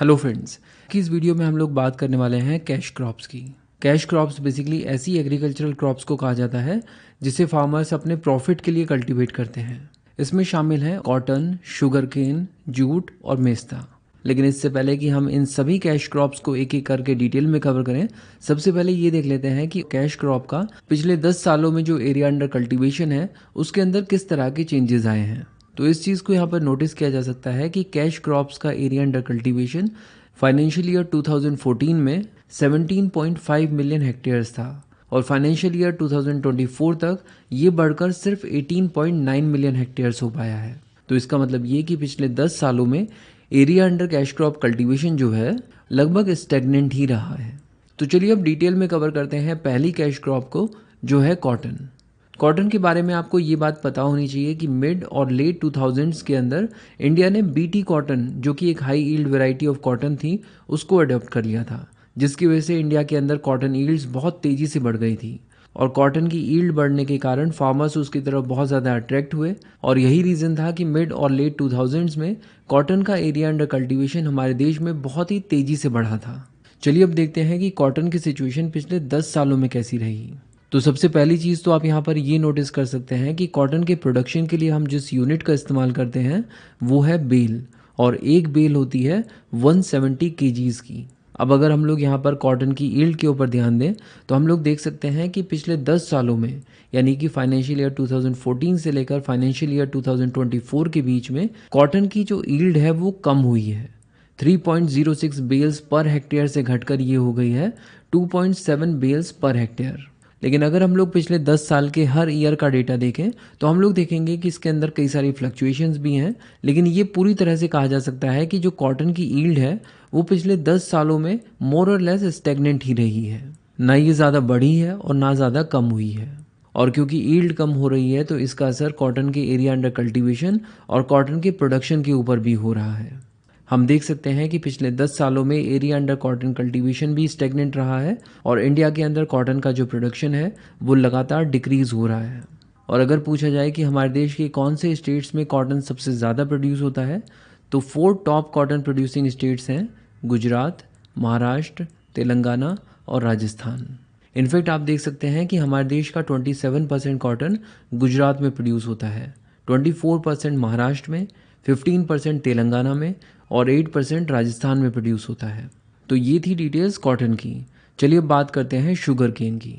Hello friends, कि इस video में हम लोग बात करने वाले हैं कैश क्रॉप्स की। कैश क्रॉप्स बेसिकली ऐसी एग्रीकल्चरल क्रॉप्स को कहा जाता है जिसे फार्मर्स अपने प्रॉफिट के लिए कल्टीवेट करते हैं। इसमें शामिल हैं कॉटन, शुगर केन, जूट और मेस्ता। लेकिन इससे पहले कि हम इन सभी कैश क्रॉप्स को एक एक करके डिटेल में कवर करें, सबसे पहले ये देख लेते हैं कि कैश क्रॉप का पिछले 10 सालों में जो एरिया अंडर कल्टीवेशन है उसके अंदर किस तरह के चेंजेस आए हैं। तो इस चीज़ को यहाँ पर नोटिस किया जा सकता है कि कैश क्रॉप्स का area under cultivation financial year 2014 में 17.5 मिलियन हेक्टेयर्स था और फाइनेंशियल ईयर 2024 तक ये बढ़कर सिर्फ 18.9 मिलियन हेक्टेयर्स हो पाया है। तो इसका मतलब ये कि पिछले 10 सालों में area under cash crop cultivation जो है लगभग स्टेगनेंट ही रहा है। तो चलिए अब डिटेल में कवर करते हैं पहली कैश क्रॉप को, जो है कॉटन। कॉटन के बारे में आपको ये बात पता होनी चाहिए कि मिड और लेट 2000s के अंदर इंडिया ने बीटी कॉटन, जो कि एक high yield variety of cotton थी, उसको अडॉप्ट कर लिया था, जिसकी वजह से इंडिया के अंदर कॉटन ईल्ड्स बहुत तेज़ी से बढ़ गई थी। और कॉटन की ईल्ड बढ़ने के कारण फार्मर्स उसकी तरफ बहुत ज़्यादा अट्रैक्ट हुए और यही रीज़न था कि मिड और लेट 2000s में कॉटन का एरिया अंडर कल्टीवेशन हमारे देश में बहुत ही तेज़ी से बढ़ा था। चलिए अब देखते हैं कि कॉटन की सिचुएशन पिछले 10 सालों में कैसी रही। तो सबसे पहली चीज़ तो आप यहाँ पर ये नोटिस कर सकते हैं कि कॉटन के प्रोडक्शन के लिए हम जिस यूनिट का इस्तेमाल करते हैं वो है बेल, और एक बेल होती है 170 kgs की। अब अगर हम लोग यहाँ पर कॉटन की ईल्ड के ऊपर ध्यान दें तो हम लोग देख सकते हैं कि पिछले 10 सालों में, यानी कि फाइनेंशियल ईयर 2014 से लेकर फाइनेंशियल ईयर 2024 के बीच में कॉटन की जो ईल्ड है वो कम हुई है। 3.06 बेल्स पर हेक्टेयर से घटकर ये हो गई है 2.7 बेल्स पर हेक्टेयर। लेकिन अगर हम लोग पिछले 10 साल के हर ईयर का डेटा देखें तो हम लोग देखेंगे कि इसके अंदर कई सारी फ्लक्चुएशंस भी हैं, लेकिन ये पूरी तरह से कहा जा सकता है कि जो कॉटन की ईल्ड है वो पिछले 10 सालों में मोर और लेस स्टेगनेंट ही रही है। ना ये ज़्यादा बढ़ी है और ना ज़्यादा कम हुई है। और क्योंकि ईल्ड कम हो रही है तो इसका असर कॉटन के एरिया अंडर कल्टीवेशन और कॉटन के प्रोडक्शन के ऊपर भी हो रहा है। हम देख सकते हैं कि पिछले 10 सालों में एरिया अंडर कॉटन कल्टीवेशन भी स्टेगनेंट रहा है और इंडिया के अंदर कॉटन का जो प्रोडक्शन है वो लगातार डिक्रीज़ हो रहा है। और अगर पूछा जाए कि हमारे देश के कौन से स्टेट्स में कॉटन सबसे ज़्यादा प्रोड्यूस होता है, तो 4 टॉप कॉटन प्रोड्यूसिंग स्टेट्स हैं गुजरात, महाराष्ट्र, तेलंगाना और राजस्थान। इनफैक्ट आप देख सकते हैं कि हमारे देश का 27% कॉटन गुजरात में प्रोड्यूस होता है, 24% महाराष्ट्र में, 15% तेलंगाना में और 8% राजस्थान में प्रोड्यूस होता है। तो ये थी डिटेल्स कॉटन की। चलिए अब बात करते हैं शुगर केन की।